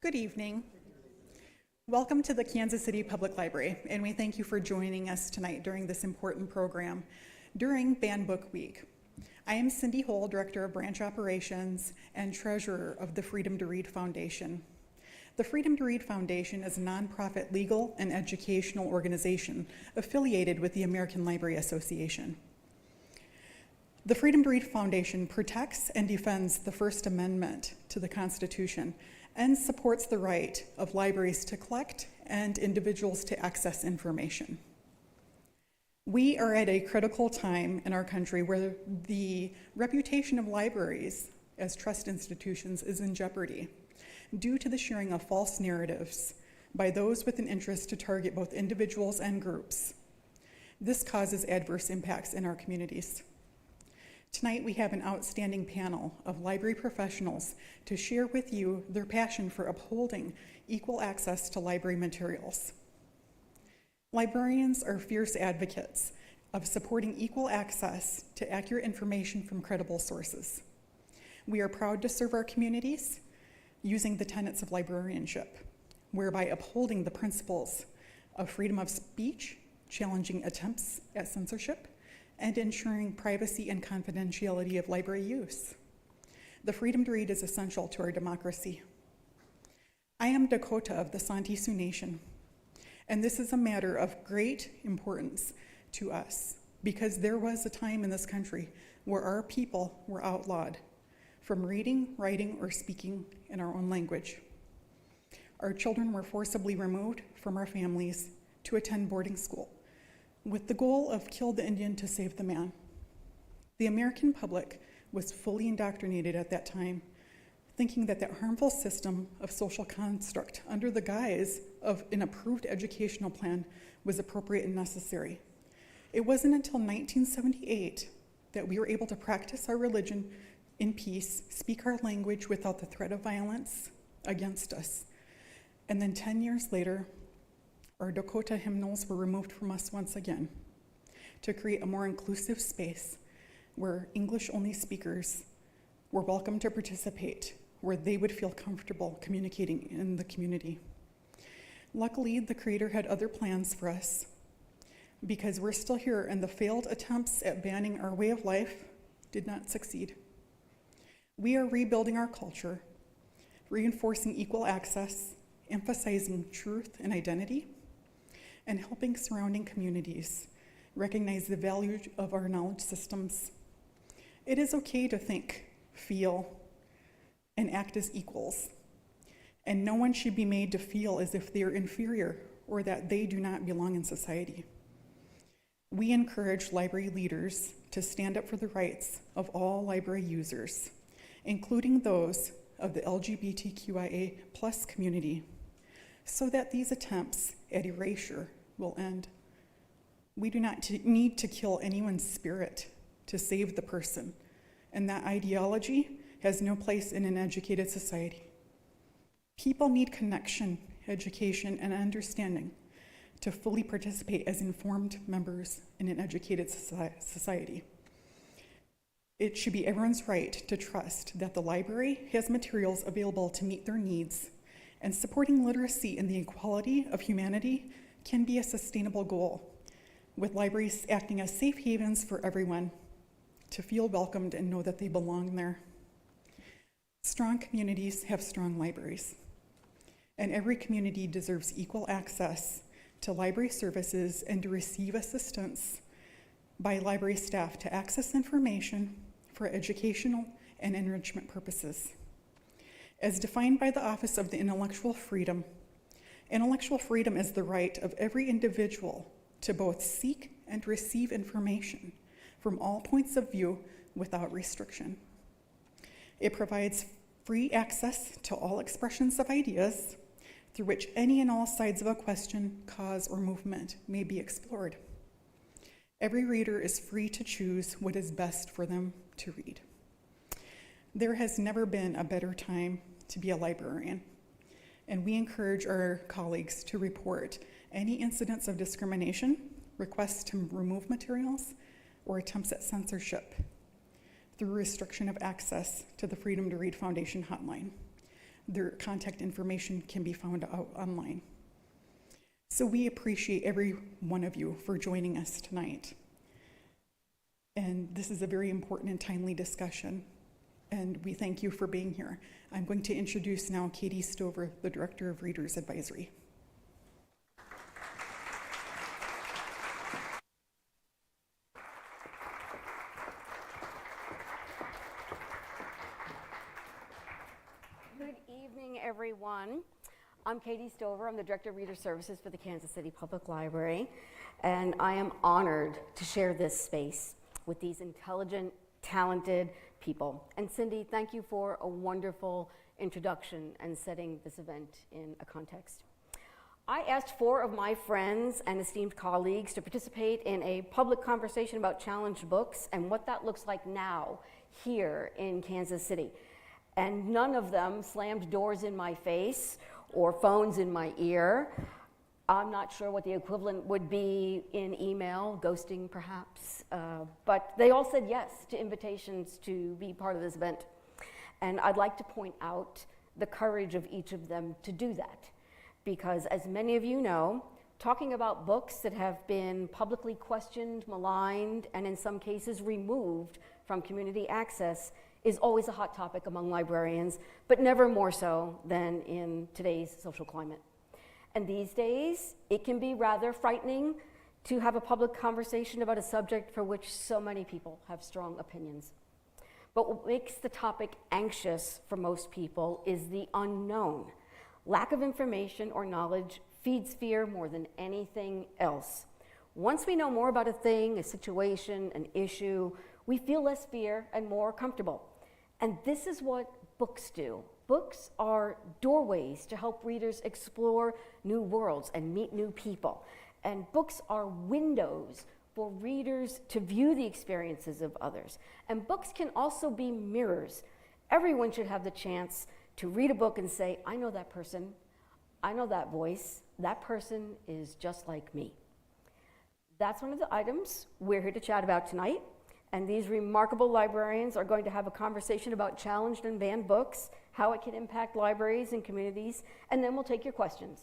Good evening. Welcome to the Kansas City Public Library, and we thank you for joining us tonight during this important program during Banned Book Week. I am Cindy Hull, Director of Branch Operations and Treasurer of the Freedom to Read Foundation. The Freedom to Read Foundation is a nonprofit legal and educational organization affiliated with the American Library Association. The Freedom to Read Foundation protects and defends the First Amendment to the Constitution and supports the right of libraries to collect and individuals to access information. We are at a critical time in our country where the reputation of libraries as trust institutions is in jeopardy due to the sharing of false narratives by those with an interest to target both individuals and groups. This causes adverse impacts in our communities. Tonight we have an outstanding panel of library professionals to share with you their passion for upholding equal access to library materials. Librarians are fierce advocates of supporting equal access to accurate information from credible sources. We are proud to serve our communities using the tenets of librarianship, whereby upholding the principles of freedom of speech, challenging attempts at censorship, and ensuring privacy and confidentiality of library use. The freedom to read is essential to our democracy. I am Dakota of the Santee Sioux Nation, and this is a matter of great importance to us because there was a time in this country where our people were outlawed from reading, writing, or speaking in our own language. Our children were forcibly removed from our families to attend boarding school, with the goal of kill the Indian to save the man. The American public was fully indoctrinated at that time, thinking that that harmful system of social construct under the guise of an approved educational plan was appropriate and necessary. It wasn't until 1978 that we were able to practice our religion in peace, speak our language without the threat of violence against us. And then 10 years later, our Dakota hymnals were removed from us once again to create a more inclusive space where English-only speakers were welcome to participate, where they would feel comfortable communicating in the community. Luckily, the Creator had other plans for us because we're still here and the failed attempts at banning our way of life did not succeed. We are rebuilding our culture, reinforcing equal access, emphasizing truth and identity, and helping surrounding communities recognize the value of our knowledge systems. It is okay to think, feel, and act as equals, and no one should be made to feel as if they are inferior or that they do not belong in society. We encourage library leaders to stand up for the rights of all library users, including those of the LGBTQIA+ community, so that these attempts at erasure will end. We do not need to kill anyone's spirit to save the person, and that ideology has no place in an educated society. People need connection, education, and understanding to fully participate as informed members in an educated society. It should be everyone's right to trust that the library has materials available to meet their needs, and supporting literacy and the equality of humanity can be a sustainable goal, with libraries acting as safe havens for everyone to feel welcomed and know that they belong there. Strong communities have strong libraries, and every community deserves equal access to library services and to receive assistance by library staff to access information for educational and enrichment purposes. As defined by the Office of the Intellectual Freedom is the right of every individual to both seek and receive information from all points of view without restriction. It provides free access to all expressions of ideas through which any and all sides of a question, cause, or movement may be explored. Every reader is free to choose what is best for them to read. There has never been a better time to be a librarian, and we encourage our colleagues to report any incidents of discrimination, requests to remove materials, or attempts at censorship through restriction of access to the Freedom to Read Foundation hotline. Their contact information can be found out online. So we appreciate every one of you for joining us tonight. And this is a very important and timely discussion, and we thank you for being here. I'm going to introduce now Kaite Stover, the Director of Readers Advisory. Good evening, everyone. I'm Kaite Stover. I'm the Director of Reader Services for the Kansas City Public Library, and I am honored to share this space with these intelligent, talented people. And Cindy, thank you for a wonderful introduction and setting this event in a context. I asked 4 of my friends and esteemed colleagues to participate in a public conversation about challenged books and what that looks like now here in Kansas City. And none of them slammed doors in my face or phones in my ear. I'm not sure what the equivalent would be in email, ghosting perhaps, but they all said yes to invitations to be part of this event. And I'd like to point out the courage of each of them to do that, because as many of you know, talking about books that have been publicly questioned, maligned, and in some cases removed from community access is always a hot topic among librarians, but never more so than in today's social climate. And these days, it can be rather frightening to have a public conversation about a subject for which so many people have strong opinions. But what makes the topic anxious for most people is the unknown. Lack of information or knowledge feeds fear more than anything else. Once we know more about a thing, a situation, an issue, we feel less fear and more comfortable. And this is what books do. Books are doorways to help readers explore new worlds and meet new people. And books are windows for readers to view the experiences of others. And books can also be mirrors. Everyone should have the chance to read a book and say, I know that person, I know that voice, that person is just like me. That's one of the items we're here to chat about tonight. And these remarkable librarians are going to have a conversation about challenged and banned books, how it can impact libraries and communities, and then we'll take your questions.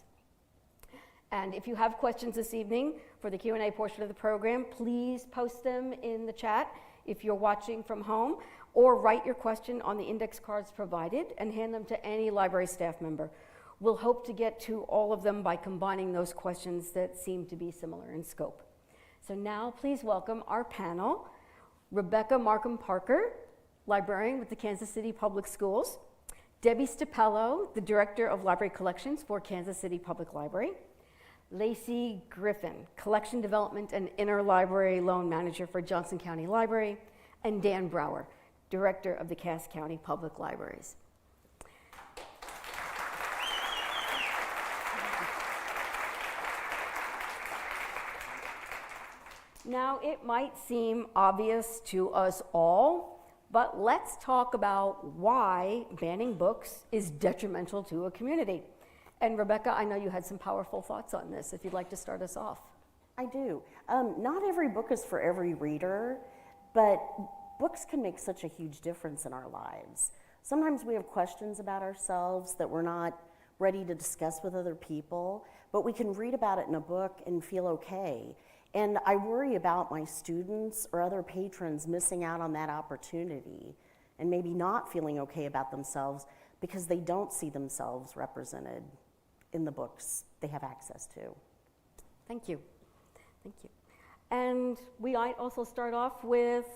And if you have questions this evening for the Q&A portion of the program, please post them in the chat if you're watching from home, or write your question on the index cards provided and hand them to any library staff member. We'll hope to get to all of them by combining those questions that seem to be similar in scope. So now please welcome our panel. Rebecca Markham-Parker, librarian with the Kansas City Public Schools. Debbie Stapello, the Director of Library Collections for Kansas City Public Library. Lacie Griffin, Collection Development and Interlibrary Loan Manager for Johnson County Library. And Dan Brower, Director of the Cass County Public Libraries. Now, it might seem obvious to us all, but let's talk about why banning books is detrimental to a community. And Rebecca, I know you had some powerful thoughts on this, if you'd like to start us off. I do. Not every book is for every reader, but books can make such a huge difference in our lives. Sometimes we have questions about ourselves that we're not ready to discuss with other people, but we can read about it in a book and feel okay. And I worry about my students or other patrons missing out on that opportunity and maybe not feeling okay about themselves because they don't see themselves represented in the books they have access to. Thank you. Thank you. And we might also start off with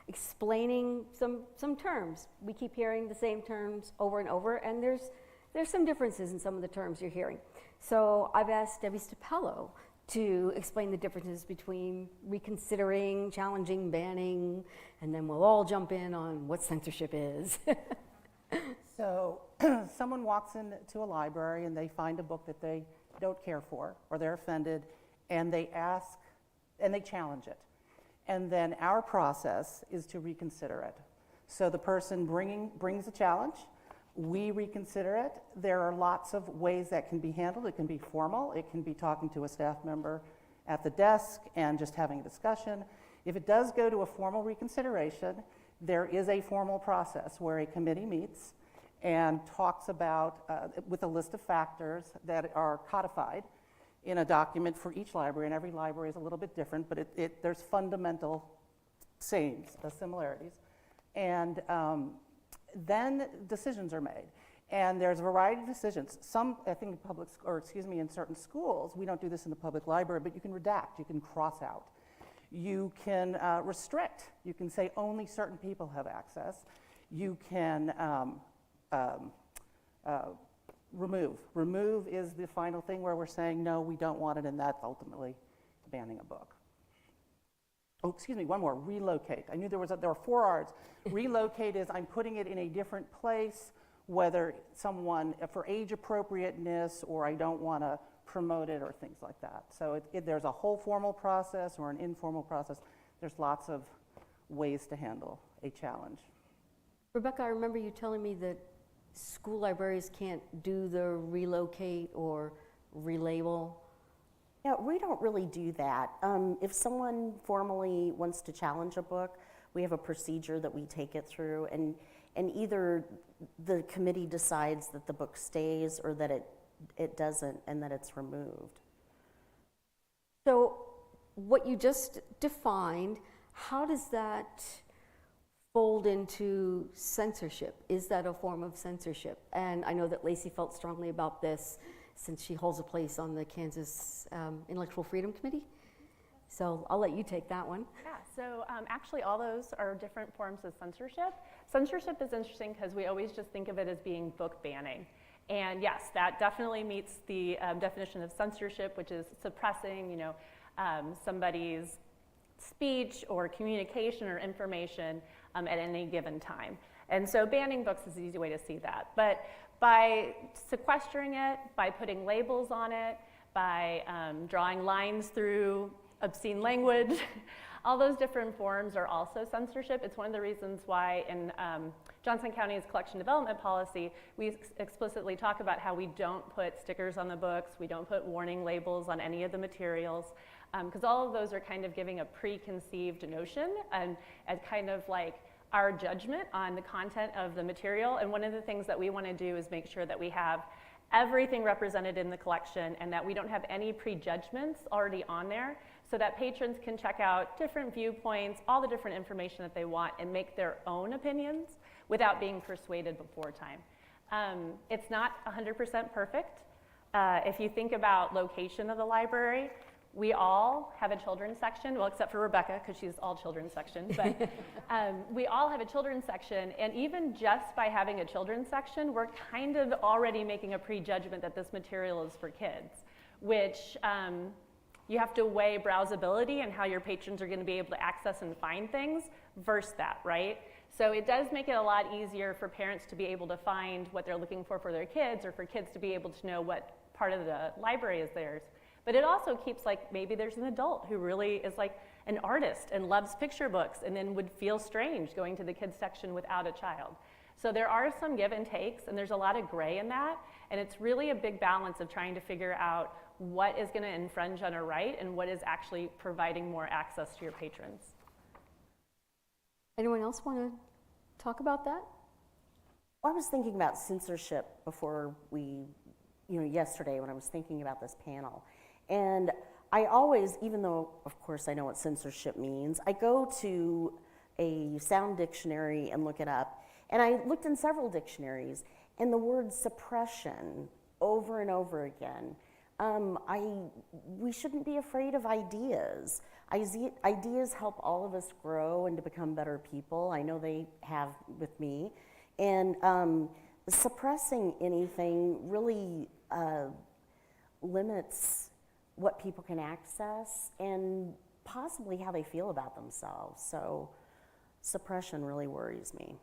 explaining some terms. We keep hearing the same terms over and over, and there's some differences in some of the terms you're hearing. So I've asked Debbie Stapello to explain the differences between reconsidering, challenging, banning, and then we'll all jump in on what censorship is. So someone walks into a library and they find a book that they don't care for, or they're offended, and they ask, and they challenge it. And then our process is to reconsider it. So the person brings a challenge, we reconsider it. There are lots of ways that can be handled. It can be formal. It can be talking to a staff member at the desk and just having a discussion. If it does go to a formal reconsideration, there is a formal process where a committee meets and talks about, with a list of factors that are codified in a document for each library, and every library is a little bit different, but there's fundamental similarities. And then decisions are made. And there's a variety of decisions. Some, I think, in certain schools, we don't do this in the public library, but you can redact, you can cross out. You can restrict. You can say only certain people have access. You can remove. Remove is the final thing where we're saying, no, we don't want it, and that's ultimately banning a book. Oh, excuse me, one more, relocate. I knew there were 4 R's. Relocate is I'm putting it in a different place, whether someone, for age appropriateness, or I don't want to promote it, or things like that. So there's a whole formal process or an informal process. There's lots of ways to handle a challenge. Rebecca, I remember you telling me that school libraries can't do the relocate or relabel. Yeah, we don't really do that. If someone formally wants to challenge a book, we have a procedure that we take it through, and either the committee decides that the book stays or that it doesn't, and that it's removed. So what you just defined, how does that fold into censorship? Is that a form of censorship? And I know that Lacie felt strongly about this since she holds a place on the Kansas Intellectual Freedom Committee. So I'll let you take that one. Yeah, so actually all those are different forms of censorship. Censorship is interesting because we always just think of it as being book banning. And yes, that definitely meets the definition of censorship, which is suppressing, somebody's speech or communication or information at any given time. And so banning books is an easy way to see that. But by sequestering it, by putting labels on it, by drawing lines through obscene language, all those different forms are also censorship. It's one of the reasons why in Johnson County's collection development policy, we explicitly talk about how we don't put stickers on the books, we don't put warning labels on any of the materials, because all of those are kind of giving a preconceived notion and as kind of like our judgment on the content of the material. And one of the things that we want to do is make sure that we have everything represented in the collection and that we don't have any prejudgments already on there, so that patrons can check out different viewpoints, all the different information that they want, and make their own opinions without being persuaded before time. It's not 100% perfect. If you think about location of the library, we all have a children's section, well, except for Rebecca, because she's all children's section, but we all have a children's section, and even just by having a children's section, we're kind of already making a prejudgment that this material is for kids, which you have to weigh browsability and how your patrons are going to be able to access and find things versus that, right? So it does make it a lot easier for parents to be able to find what they're looking for their kids, or for kids to be able to know what part of the library is theirs. But it also keeps, like, maybe there's an adult who really is like an artist and loves picture books and then would feel strange going to the kids section without a child. So there are some give and takes, and there's a lot of gray in that, and it's really a big balance of trying to figure out what is going to infringe on a right and what is actually providing more access to your patrons. Anyone else want to talk about that? Well, I was thinking about censorship before yesterday when I was thinking about this panel. And I always, even though, of course, I know what censorship means, I go to a sound dictionary and look it up. And I looked in several dictionaries, and the word suppression over and over again. We shouldn't be afraid of ideas. Ideas help all of us grow and to become better people. I know they have with me. And suppressing anything really limits what people can access and possibly how they feel about themselves. So suppression really worries me.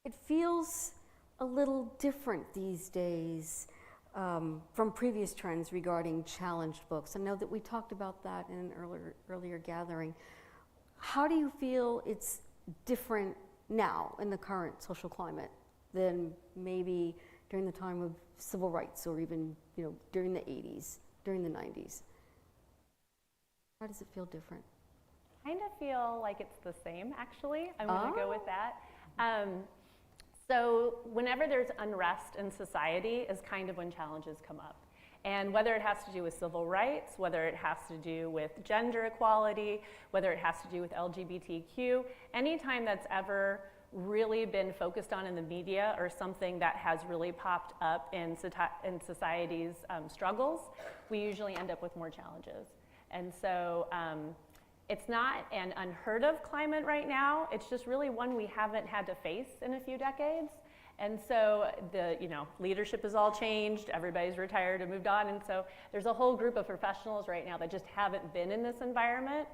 It feels a little different these days from previous trends regarding challenged books. I know that we talked about that in an earlier gathering. How do you feel it's different now in the current social climate than maybe during the time of civil rights, or even during the 80s, during the 90s? How does it feel different? Kind of feel like it's the same, actually. I'm going to go with that. So whenever there's unrest in society is kind of when challenges come up. And whether it has to do with civil rights, whether it has to do with gender equality, whether it has to do with LGBTQ, anytime that's ever really been focused on in the media or something that has really popped up in society's struggles, we usually end up with more challenges. And so it's not an unheard of climate right now, it's just really one we haven't had to face in a few decades. And so the leadership has all changed, everybody's retired and moved on, and so there's a whole group of professionals right now that just haven't been in this environment.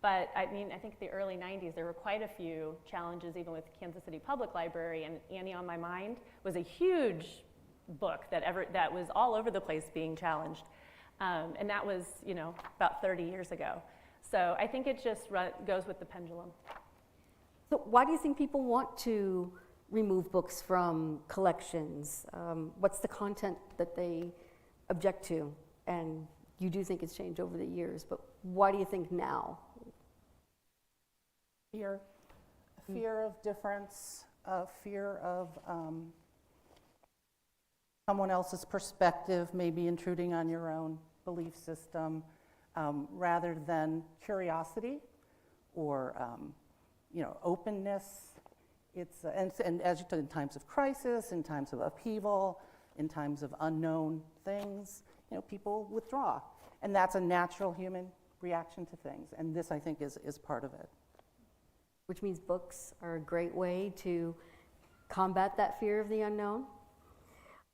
But I mean, I think the early 90s, there were quite a few challenges even with Kansas City Public Library, and Annie on My Mind was a huge book that was all over the place being challenged. And that was, about 30 years ago. So I think it just goes with the pendulum. So why do you think people want to remove books from collections? What's the content that they object to? And you do think it's changed over the years, but why do you think now? Fear of difference, fear of someone else's perspective, maybe intruding on your own belief system, rather than curiosity or openness. It's and as you said, in times of crisis, in times of upheaval, in times of unknown things, people withdraw, and that's a natural human reaction to things. And this, I think, is part of it. Which means books are a great way to combat that fear of the unknown.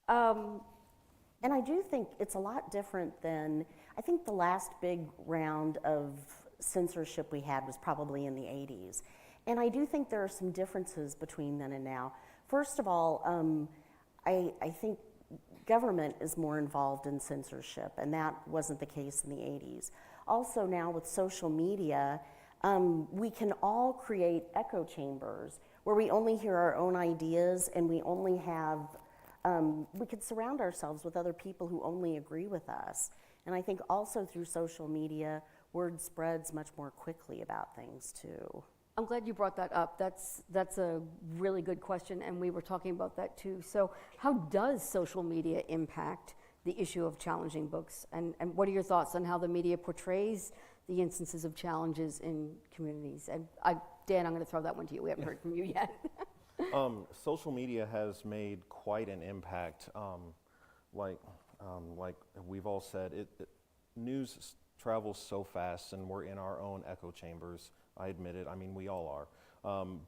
And I do think it's a lot different than, I think the last big round of censorship we had was probably in the 80s. And I do think there are some differences between then and now. First of all, I think government is more involved in censorship, and that wasn't the case in the 80s. Also now with social media, we can all create echo chambers where we only hear our own ideas, and we only have, we could surround ourselves with other people who only agree with us. And I think also through social media, word spreads much more quickly about things too. I'm glad you brought that up. That's a really good question, and we were talking about that too. So how does social media impact the issue of challenging books? And what are your thoughts on how the media portrays the instances of challenges in communities? And Dan, I'm going to throw that one to you. We haven't heard from you yet. Social media has made quite an impact. Like we've all said, news travels so fast, and we're in our own echo chambers. I admit it. I mean, we all are.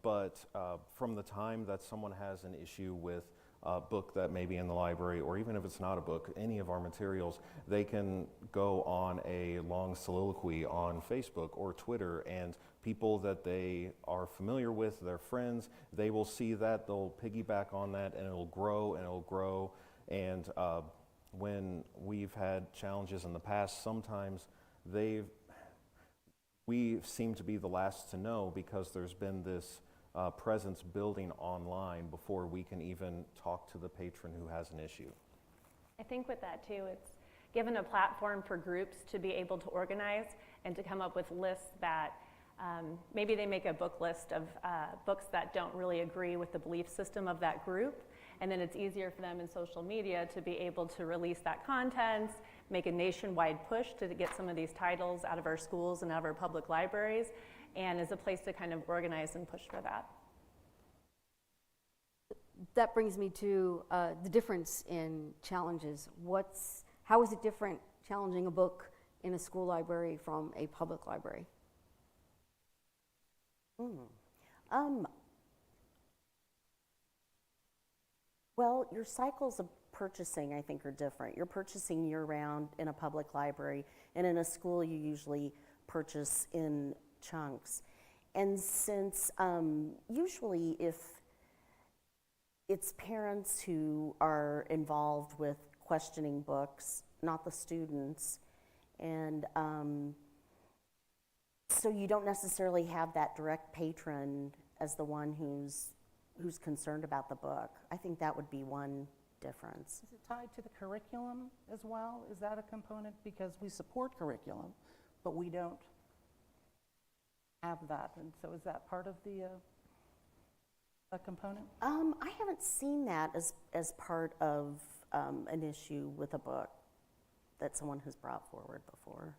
But from the time that someone has an issue with a book that may be in the library, or even if it's not a book, any of our materials, they can go on a long soliloquy on Facebook or Twitter, and people that they are familiar with, their friends, they will see that, they'll piggyback on that, and it'll grow and it'll grow. And when we've had challenges in the past, sometimes we seem to be the last to know, because there's been this presence building online before we can even talk to the patron who has an issue. I think with that too, it's given a platform for groups to be able to organize and to come up with lists that maybe they make a book list of books that don't really agree with the belief system of that group, and then it's easier for them in social media to be able to release that content, make a nationwide push to get some of these titles out of our schools and out of our public libraries, and as a place to kind of organize and push for that. That brings me to the difference in challenges. How is it different challenging a book in a school library from a public library? Well, your cycles of purchasing, I think, are different. You're purchasing year-round in a public library, and in a school you usually purchase in chunks. And since usually if it's parents who are involved with questioning books, not the students, and so you don't necessarily have that direct patron as the one who's concerned about the book. I think that would be one difference. Is it tied to the curriculum as well? Is that a component? Because we support curriculum, but we don't have that. And so is that part of the a component? I haven't seen that as part of an issue with a book that someone has brought forward before.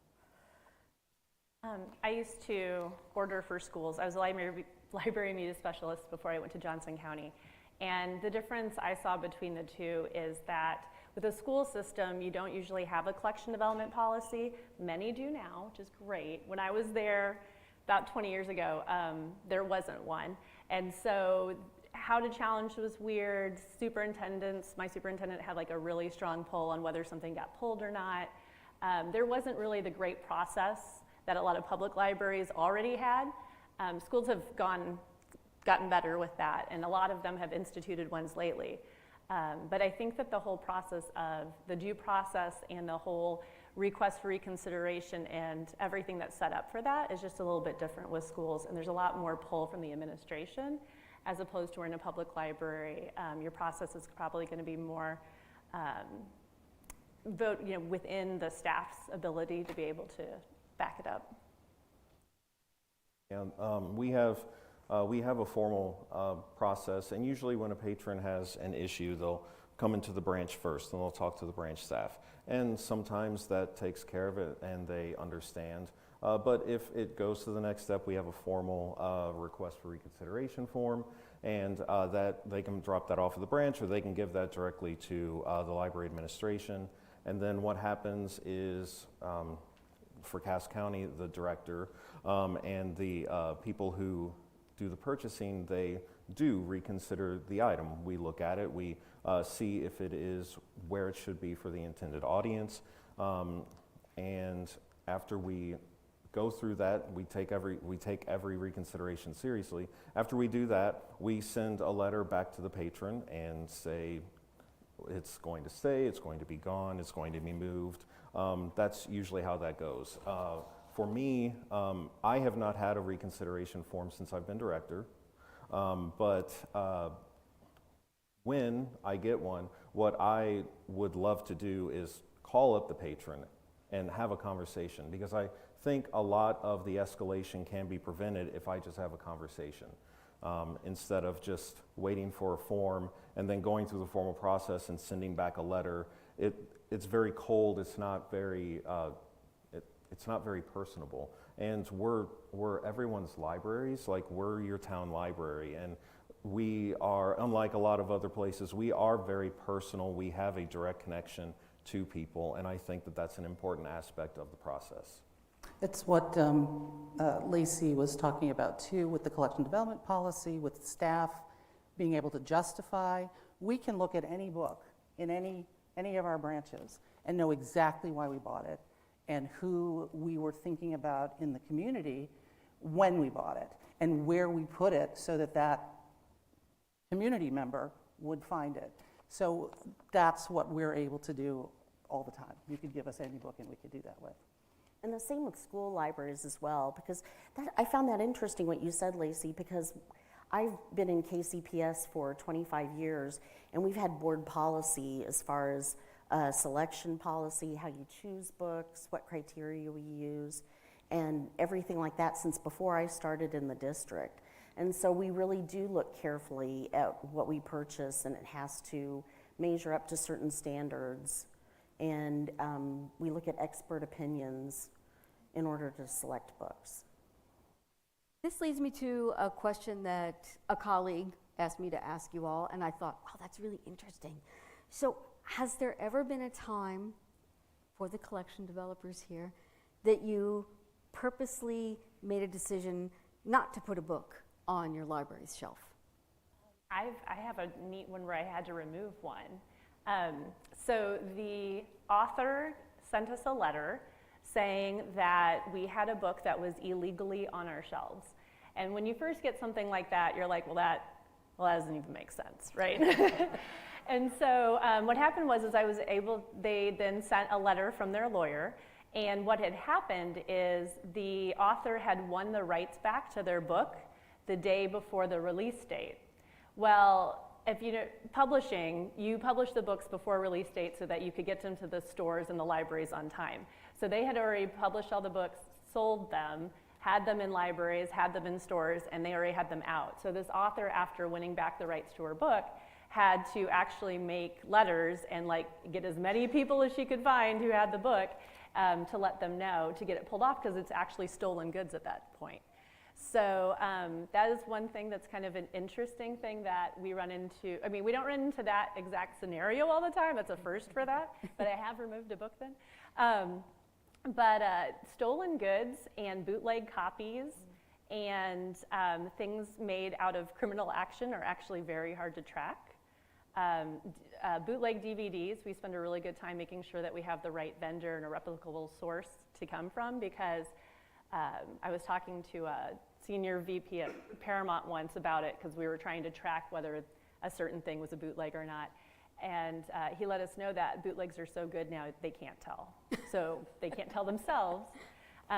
I used to order for schools. I was a library media specialist before I went to Johnson County. And the difference I saw between the two is that with a school system, you don't usually have a collection development policy. Many do now, which is great. When I was there about 20 years ago, there wasn't one. And so how to challenge was weird. My superintendent had like a really strong pull on whether something got pulled or not. There wasn't really the great process that a lot of public libraries already had. Schools have gotten better with that, and a lot of them have instituted ones lately. But I think that the whole process of the due process and the whole request for reconsideration and everything that's set up for that is just a little bit different with schools, and there's a lot more pull from the administration as opposed to where in a public library, your process is probably going to be more within the staff's ability to be able to back it up. And we have a formal process, and usually when a patron has an issue, they'll come into the branch first, and they'll talk to the branch staff. And sometimes that takes care of it, and they understand. But if it goes to the next step, we have a formal request for reconsideration form, and that they can drop that off at the branch, or they can give that directly to the library administration. And then what happens is, for Cass County, the director and the people who do the purchasing, they do reconsider the item. We look at it, we see if it is where it should be for the intended audience, and after we go through that, we take every reconsideration seriously. After we do that, we send a letter back to the patron and say it's going to stay, it's going to be gone, it's going to be moved. That's usually how that goes. For me, I have not had a reconsideration form since I've been director, but when I get one, what I would love to do is call up the patron and have a conversation, because I think a lot of the escalation can be prevented if I just have a conversation, instead of just waiting for a form and then going through the formal process and sending back a letter. It's very cold. It's not very personable. And we're everyone's libraries. Like, we're your town library, and we are, unlike a lot of other places, we are very personal. We have a direct connection to people, and I think that that's an important aspect of the process. It's what Lacie was talking about too, with the collection development policy, with staff being able to justify. We can look at any book in any of our branches and know exactly why we bought it and who we were thinking about in the community when we bought it and where we put it so that that community member would find it. So that's what we're able to do all the time. You could give us any book and we could do that with. And the same with school libraries as well, because I found that interesting what you said, Lacie, because I've been in KCPS for 25 years, and we've had board policy as far as selection policy, how you choose books, what criteria we use, and everything like that since before I started in the district. And so we really do look carefully at what we purchase, and it has to measure up to certain standards. And we look at expert opinions in order to select books. This leads me to a question that a colleague asked me to ask you all, and I thought, oh, that's really interesting. So has there ever been a time for the collection developers here that you purposely made a decision not to put a book on your library's shelf? I have a neat one where I had to remove one. So the author sent us a letter saying that we had a book that was illegally on our shelves. And when you first get something like that, you're like, well, that doesn't even make sense, right? And so what happened was they then sent a letter from their lawyer, and what had happened is the author had won the rights back to their book the day before the release date. Well, if you know publishing, you publish the books before release date so that you could get them to the stores and the libraries on time. So they had already published all the books, sold them, had them in libraries, had them in stores, and they already had them out. So this author, after winning back the rights to her book, had to actually make letters and like get as many people as she could find who had the book to let them know to get it pulled off, because it's actually stolen goods at that point. So that is one thing that's kind of an interesting thing that we run into. I mean, we don't run into that exact scenario all the time. That's a first for that, but I have removed a book then. Stolen goods and bootleg copies and things made out of criminal action are actually very hard to track. Bootleg DVDs, we spend a really good time making sure that we have the right vendor and a replicable source to come from, because I was talking to a senior VP at Paramount once about it, because we were trying to track whether a certain thing was a bootleg or not. And he let us know that bootlegs are so good now they can't tell. So they can't tell themselves.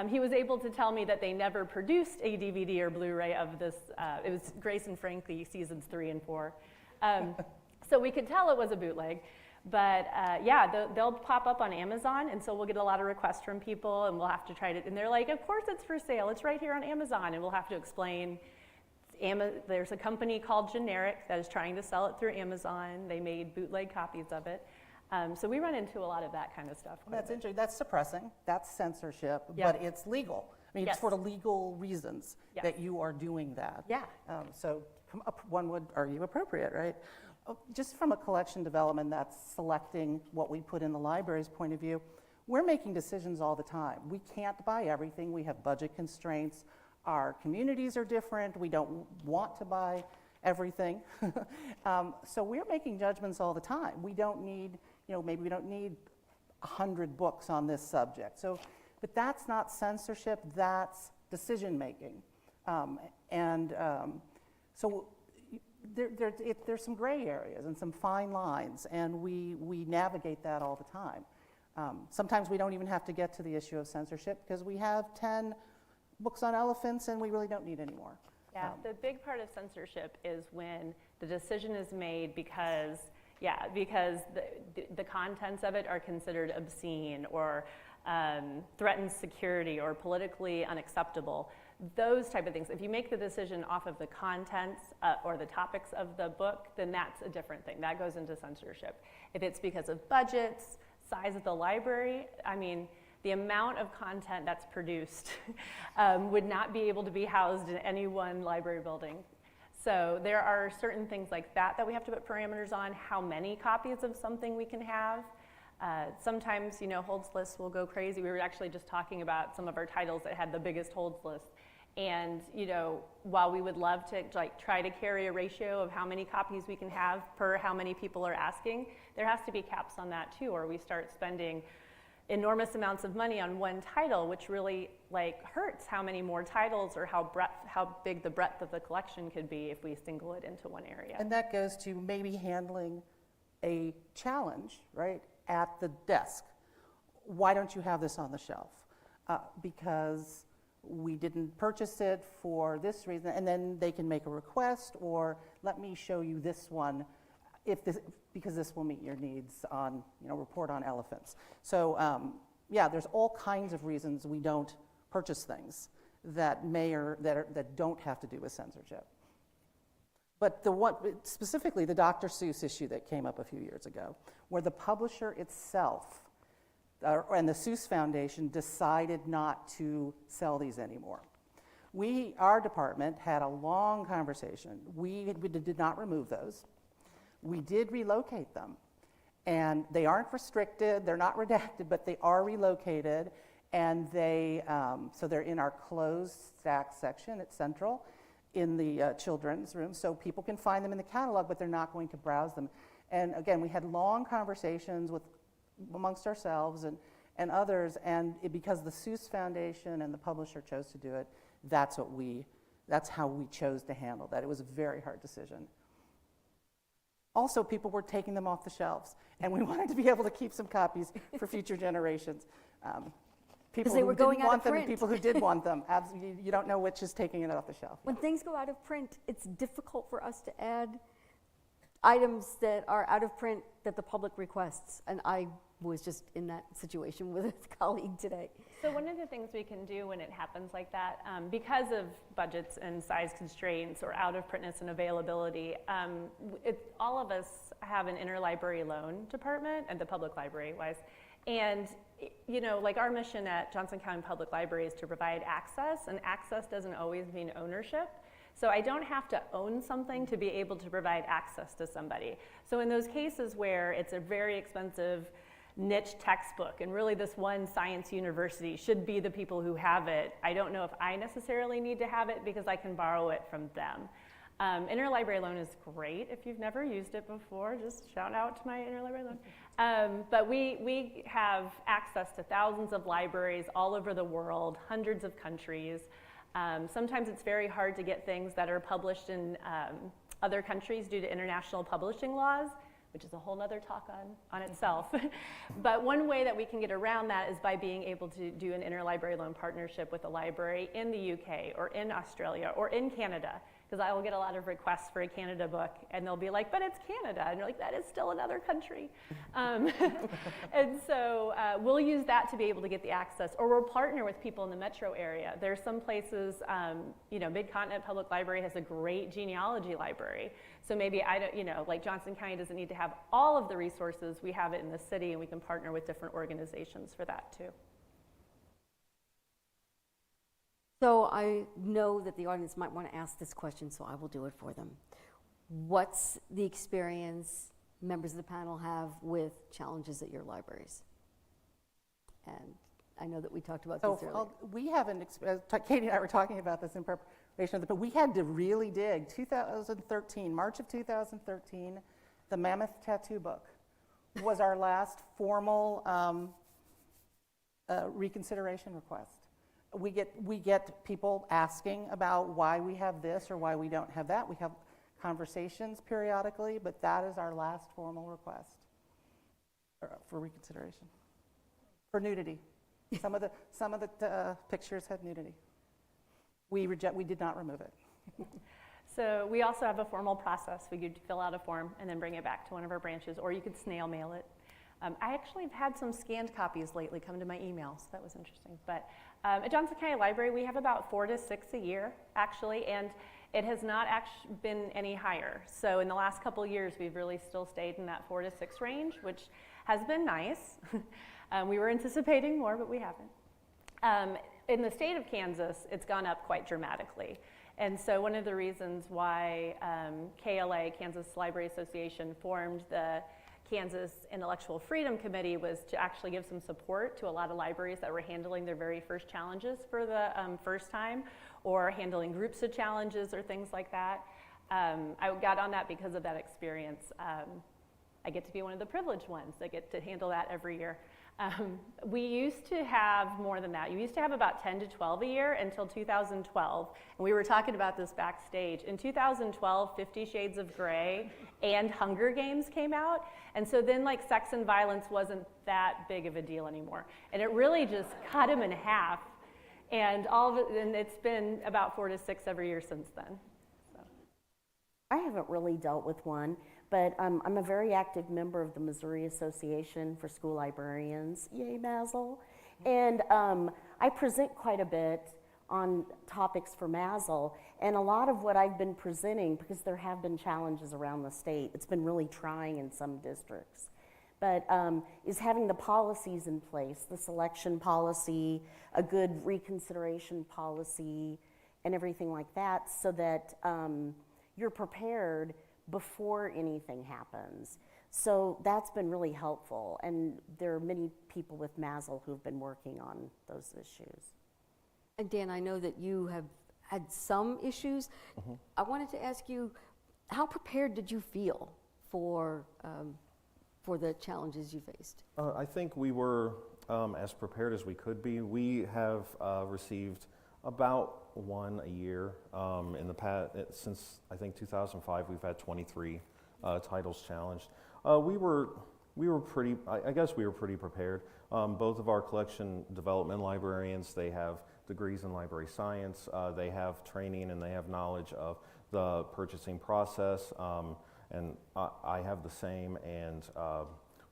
He was able to tell me that they never produced a DVD or Blu-ray of this. It was Grace and Frankie seasons 3 and 4. So we could tell it was a bootleg. But yeah, they'll pop up on Amazon, and so we'll get a lot of requests from people, and we'll have to try to, and they're like, of course it's for sale, it's right here on Amazon, and we'll have to explain, there's a company called Generic that is trying to sell it through Amazon. They made bootleg copies of it. So we run into a lot of that kind of stuff. That's interesting. That's suppressing. That's censorship, Yeah. but it's legal. I mean, Yes. it's for the legal reasons Yes. that you are doing that. Yeah. So one would argue appropriate, right? Just from a collection development that's selecting what we put in the library's point of view, we're making decisions all the time. We can't buy everything. We have budget constraints. Our communities are different. We don't want to buy everything. So we're making judgments all the time. We don't need, maybe we don't need 100 books on this subject. So, but that's not censorship, that's decision making. So there's some gray areas and some fine lines, and we navigate that all the time. Sometimes we don't even have to get to the issue of censorship, because we have 10 books on elephants and we really don't need any more. Yeah, the big part of censorship is when the decision is made because the contents of it are considered obscene or threatens security or politically unacceptable. Those type of things. If you make the decision off of the contents or the topics of the book, then that's a different thing. That goes into censorship. If it's because of budgets, size of the library, I mean, the amount of content that's produced would not be able to be housed in any one library building. So there are certain things like that that we have to put parameters on, how many copies of something we can have. Sometimes, holds lists will go crazy. We were actually just talking about some of our titles that had the biggest holds list. And, while we would love to try to carry a ratio of how many copies we can have per how many people are asking, there has to be caps on that too, or we start spending enormous amounts of money on one title, which really hurts how many more titles or how big the breadth of the collection could be if we single it into one area. And that goes to maybe handling a challenge, right, at the desk. Why don't you have this on the shelf? Because we didn't purchase it for this reason, and then they can make a request, or let me show you this one because this will meet your needs on, report on elephants. So yeah, there's all kinds of reasons we don't purchase things that that don't have to do with censorship. But specifically the Dr. Seuss issue that came up a few years ago, where the publisher itself and the Seuss Foundation decided not to sell these anymore. Our department had a long conversation. We did not remove those. We did relocate them, and they aren't restricted, they're not redacted, but they are relocated, and so they're in our closed stack section at Central in the children's room, so people can find them in the catalog, but they're not going to browse them. And again, we had long conversations amongst ourselves and others, and because the Seuss Foundation and the publisher chose to do it, that's how we chose to handle that. It was a very hard decision. Also, people were taking them off the shelves, and we wanted to be able to keep some copies for future generations. People they who were going didn't out want of them and print. people who did want them. Absolutely, you don't know which is taking it off the shelf. When things go out of print, it's difficult for us to add items that are out of print that the public requests. And I was just in that situation with a colleague today. So one of the things we can do when it happens like that, because of budgets and size constraints or out of printness and availability, all of us have an interlibrary loan department at the public library wise. And you know, like our mission at Johnson County Public Library is to provide access, and access doesn't always mean ownership. So I don't have to own something to be able to provide access to somebody. So in those cases where it's a very expensive niche textbook and really this one science university should be the people who have it, I don't know if I necessarily need to have it because I can borrow it from them. Interlibrary loan is great. If you've never used it before, just shout out to my interlibrary loan. But we have access to thousands of libraries all over the world, hundreds of countries. Sometimes it's very hard to get things that are published in other countries due to international publishing laws, which is a whole other talk on itself. But one way that we can get around that is by being able to do an interlibrary loan partnership with a library in the UK or in Australia or in Canada. Because I will get a lot of requests for a Canada book, and they'll be like, but it's Canada. And you're like, that is still another country. And so we'll use that to be able to get the access, or we'll partner with people in the metro area. There's some places, you know, Mid-Continent Public Library has a great genealogy library. So maybe, like Johnson County doesn't need to have all of the resources. We have it in the city, and we can partner with different organizations for that too. So I know that the audience might want to ask this question, so I will do it for them. What's the experience members of the panel have with challenges at your libraries? And I know that we talked about this earlier. We haven't, Katie and I were talking about this in preparation of the, but we had to really dig. 2013, March of 2013, the Mammoth Tattoo book was our last formal reconsideration request. We get people asking about why we have this or why we don't have that. We have conversations periodically, but that is our last formal request for reconsideration. For nudity. Some of the pictures had nudity. We did not remove it. So we also have a formal process. We could fill out a form and then bring it back to one of our branches, or you could snail mail it. I actually have had some scanned copies lately come to my email, so that was interesting. But at Johnson County Library, we have about 4 to 6 a year, actually, and it has not actually been any higher. So in the last couple of years, we've really still stayed in that 4 to 6 range, which has been nice. We were anticipating more, but we haven't. In the state of Kansas, it's gone up quite dramatically. And so one of the reasons why KLA, Kansas Library Association, formed the Kansas Intellectual Freedom Committee was to actually give some support to a lot of libraries that were handling their very first challenges for the first time, or handling groups of challenges or things like that. I got on that because of that experience. I get to be one of the privileged ones that get to handle that every year. We used to have more than that. You used to have about 10 to 12 a year until 2012. And we were talking about this backstage. In 2012, 50 Shades of Grey and Hunger Games came out. And so then like sex and violence wasn't that big of a deal anymore. And it really just cut them in half. And and it's been about 4 to 6 every year since then. So. I haven't really dealt with one. But I'm a very active member of the Missouri Association for School Librarians, yay Mazel, and I present quite a bit on topics for Mazel, and a lot of what I've been presenting, because there have been challenges around the state, it's been really trying in some districts, but is having the policies in place, the selection policy, a good reconsideration policy, and everything like that, so that you're prepared before anything happens. So that's been really helpful, and there are many people with Mazel who've been working on those issues. And Dan, I know that you have had some issues. Mm-hmm. I wanted to ask you, how prepared did you feel for the challenges you faced? I think we were as prepared as we could be. We have received about one a year. In the past, since I think 2005, we've had 23 titles challenged. We were pretty, I guess we were pretty prepared. Both of our collection development librarians, they have degrees in library science, they have training and they have knowledge of the purchasing process, and I have the same, and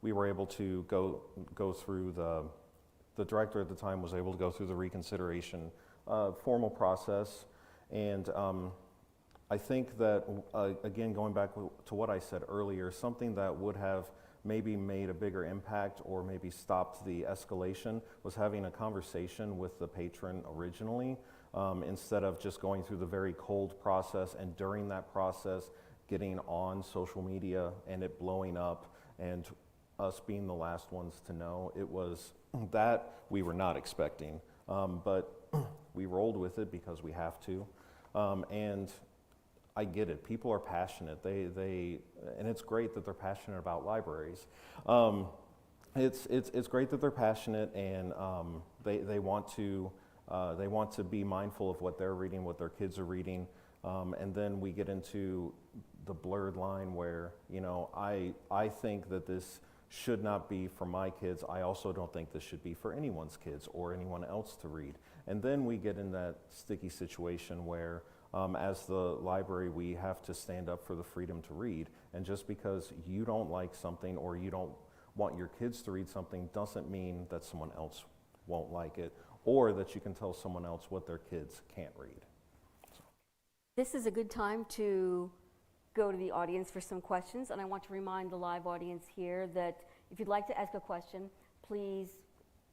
we were able to go through the director at the time was able to go through the reconsideration formal process. And I think that, again, going back to what I said earlier, something that would have maybe made a bigger impact or maybe stopped the escalation was having a conversation with the patron originally, instead of just going through the very cold process, and during that process getting on social media and it blowing up and us being the last ones to know. It was that we were not expecting, but we rolled with it because we have to. And I get it. People are passionate. And it's great that they're passionate about libraries. It's great that they're passionate, and they want to be mindful of what they're reading, what their kids are reading, and then we get into the blurred line where, you know, I think that this should not be for my kids. I also don't think this should be for anyone's kids or anyone else to read. And then we get in that sticky situation where, as the library, we have to stand up for the freedom to read. And just because you don't like something or you don't want your kids to read something doesn't mean that someone else won't like it, or that you can tell someone else what their kids can't read. This is a good time to go to the audience for some questions, and I want to remind the live audience here that if you'd like to ask a question, please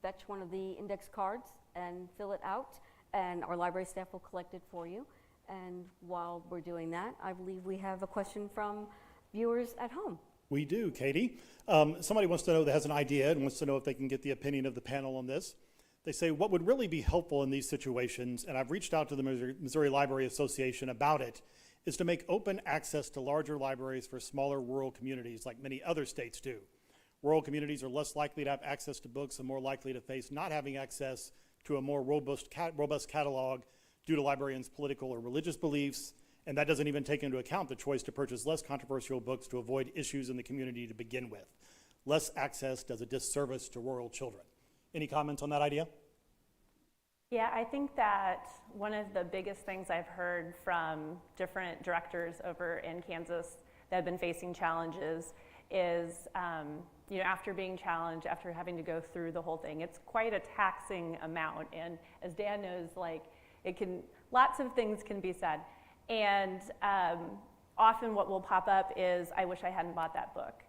fetch one of the index cards and fill it out, and our library staff will collect it for you. And while we're doing that, I believe we have a question from viewers at home. We do, Katie. Somebody wants to know, that has an idea and wants to know if they can get the opinion of the panel on this. They say, what would really be helpful in these situations, and I've reached out to the Missouri Library Association about it, is to make open access to larger libraries for smaller rural communities like many other states do. Rural communities are less likely to have access to books and more likely to face not having access to a more robust catalog due to librarians' political or religious beliefs, and that doesn't even take into account the choice to purchase less controversial books to avoid issues in the community to begin with. Less access does a disservice to rural children. Any comments on that idea? Yeah, I think that one of the biggest things I've heard from different directors over in Kansas that have been facing challenges is, you know, after being challenged, after having to go through the whole thing, it's quite a taxing amount. And as Dan knows, like, lots of things can be said. And often what will pop up is, I wish I hadn't bought that book.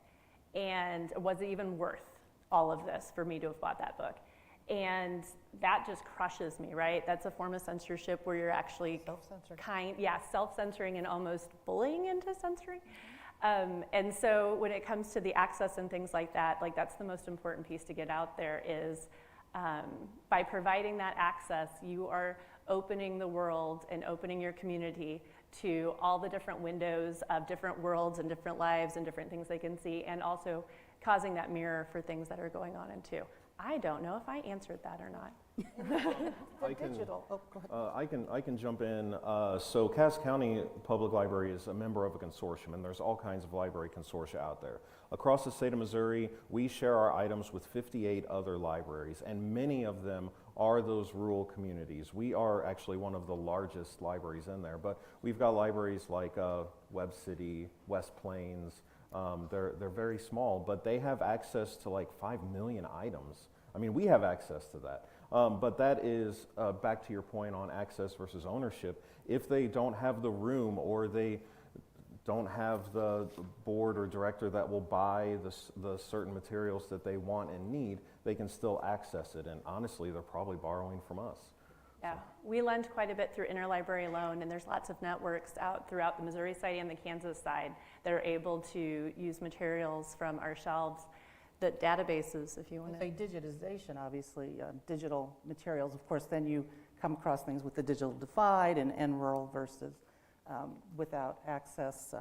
And was it even worth all of this for me to have bought that book? And that just crushes me, right? That's a form of censorship where you're actually self-censoring and almost bullying into censoring. And so when it comes to the access and things like that, like, that's the most important piece to get out there is, by providing that access, you are opening the world and opening your community to all the different windows of different worlds and different lives and different things they can see, and also causing that mirror for things that are going on in too. I don't know if I answered that or not. I can jump in. So Cass County Public Library is a member of a consortium, and there's all kinds of library consortia out there. Across the state of Missouri, we share our items with 58 other libraries, and many of them are those rural communities. We are actually one of the largest libraries in there, but we've got libraries like Webb City, West Plains. They're very small, but they have access to like 5 million items. I mean, we have access to that. But that is, back to your point on access versus ownership, if they don't have the room or they don't have the board or director that will buy the certain materials that they want and need, they can still access it. And honestly, they're probably borrowing from us. Yeah, we lend quite a bit through interlibrary loan, and there's lots of networks out throughout the Missouri side and the Kansas side that are able to use materials from our shelves, the databases, if you want to. Say digitization, obviously, digital materials. Of course, then you come across things with the digital divide and rural versus without access.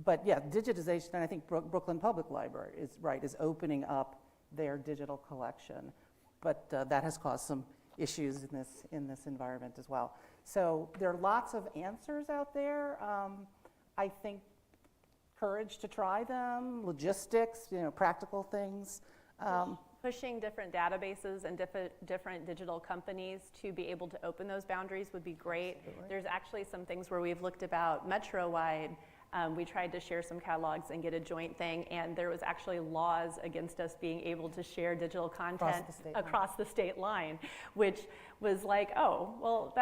But yeah, digitization, and I think Brooklyn Public Library is opening up their digital collection. But that has caused some issues in this environment as well. So there are lots of answers out there. I think courage to try them, logistics, practical things. Pushing different databases and different digital companies to be able to open those boundaries would be great. Absolutely. There's actually some things where we've looked about metro-wide We tried to share some catalogs and get a joint thing, and there was actually laws against us being able to share digital content across the state line, which was like, oh, well,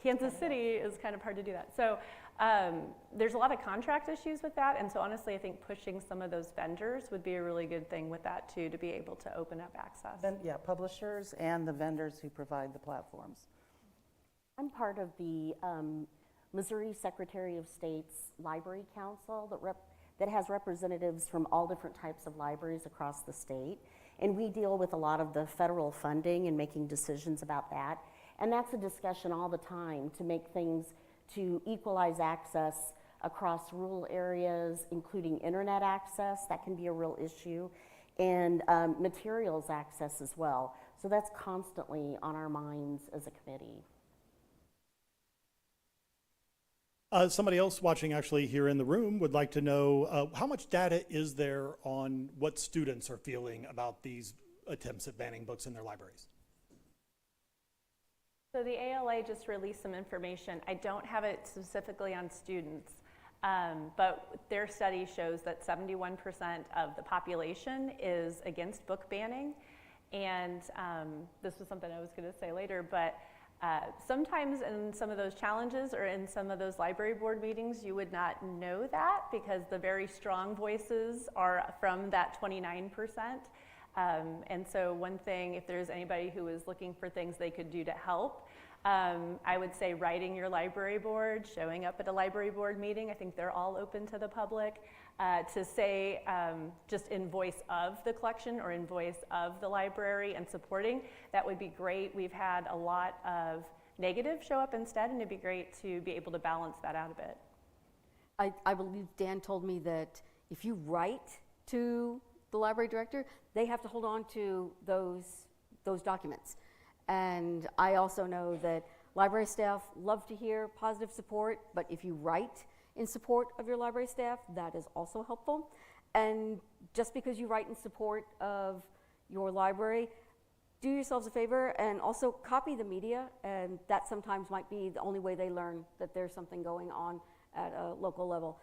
Kansas City is kind of hard to do that. So there's a lot of contract issues with that, and so honestly, I think pushing some of those vendors would be a really good thing with that too, to be able to open up access. Yeah, publishers and the vendors who provide the platforms. I'm part of the Missouri Secretary of State's Library Council that has representatives from all different types of libraries across the state. And we deal with a lot of the federal funding and making decisions about that. And that's a discussion all the time to make things to equalize access across rural areas, including internet access. That can be a real issue. And materials access as well. So that's constantly on our minds as a committee. Somebody else watching actually here in the room would like to know how much data is there on what students are feeling about these attempts at banning books in their libraries? So the ALA just released some information. I don't have it specifically on students, but their study shows that 71% of the population is against book banning. And this was something I was going to say later, but sometimes in some of those challenges or in some of those library board meetings, you would not know that because the very strong voices are from that 29%. And so one thing, if there's anybody who is looking for things they could do to help, I would say writing your library board, showing up at a library board meeting. I think they're all open to the public. To say just in voice of the collection or in voice of the library and supporting, that would be great. We've had a lot of negative show up instead, and it'd be great to be able to balance that out a bit. I believe Dan told me that if you write to the library director, they have to hold on to those documents. And I also know that library staff love to hear positive support, but if you write in support of your library staff, that is also helpful. And just because you write in support of your library, do yourselves a favor and also copy the media, and that sometimes might be the only way they learn that there's something going on at a local level.